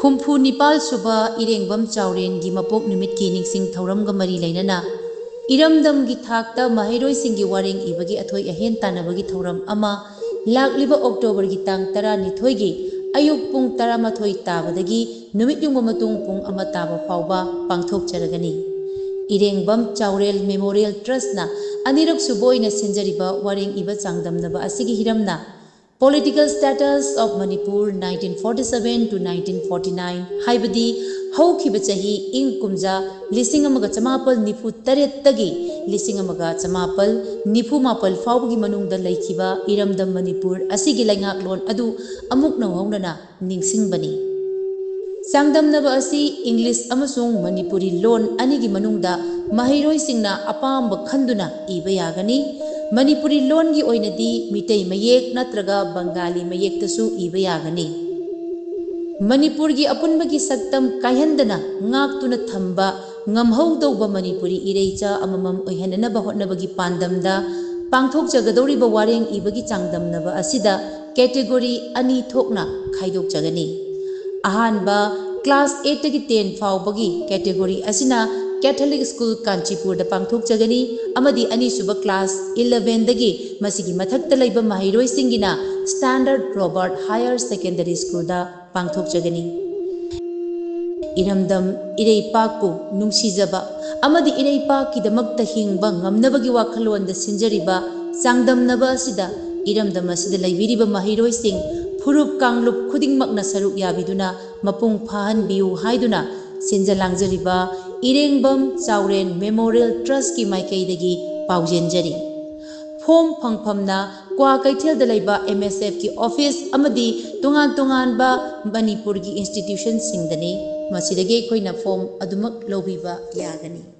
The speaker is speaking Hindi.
हुम्फु निपाल सुबा इरेंगबम चाउरेन गी मपोक निमित की निंगसिंग थौरमगा मरी लैनना इरमदम गी थाकता महैरोय सिंगी वारेंग इबगी अथोय अहेन तानबगी थौरम अमा लाक्लिबा अक्टोबर गी तांग 12 गी अयुक पुंग 11 ताबदगी नुमित युंग मतुंग पुंग अमा ताबा फावबा पांगथोकचरगनी इरेंगबम चाउरेल मेमोरियल ट्रस्ट ना अनिरक सुबोइना सिंजरिबा वारेंग इबा चांगदमनबा असिगी हिरमना Political status of Manipur 1947 to 1949 हाइबदी हौखिबा चही इंग कुमजा लिसिंग अमगा चमापल निफु तरेत तगी लिसिंग अमगा चमापल निफु मापल फावगी मनुंगदा लैखिबा इरमदम मणिपुर असिगी लैंगाक लोन अदु अमुक नौहौनना निंगसिंगबनी चांगदमनबा असि इंग्लिश अमसुंग मणिपुरी लोन अनिगी मनुंगदा महैरोय सिंगना अपाम खंदुना इबा यागनी मणिपुरी लोन की ओइनदी मिटै मयेक नत्रगा बंगाली मयेक तसु इबा यागनी मणिपुर की अपुनबगी सक्तम कायहंदना ngaktuna thamba ngamhौदौबा मणिपुरी इरेचा अममम ओइहननबा होटनबगी पांदमदा पांगथोक जगदौरिबा वारेंग इबगी चांगदमनबा असिदा कैटेगरी अनि थोकना खाइदोक जगनी अहानबा क्लास 8 तगी 10 फावबगी कैटेगरी असिना कैथोलिक स्कूल कांचीपुर दा पांगथोक जगनी अमदी अनीसुबा क्लास 11 दगी मसिगी मथक्ता लैबा महैरोय सिंगिना standard Robert higher secondary school दा पांगथोक जगनी इरमदम इरेपाकु नुंसीजबा अमदी इरेपाकी दमक्ता हिंगबा ngamnabagi wakhaloन दा सिंजरिबा चांगदमनबा असिदा इरमदम असिदा लैबिरिबा महैरोय सिंग फुरुप कांगलुप खुदिंगमकना सरुक याबिदुना मपुंग फाहनबियु हाइदुना सिंजलांगजरिबा इरेंगबम चाउरेन मेमोरियल ट्रस्ट की माइकैदगी पाउजेंजरी फोम फंगफमना क्वा कैथेल दलैबा MSF की ऑफिस अमदी तोंगान तोंगानबा मणिपुर की इंस्टीट्यूशन सिंगदनी मसिदगे खोइना फोम अदुमक लौबिबा यागनी।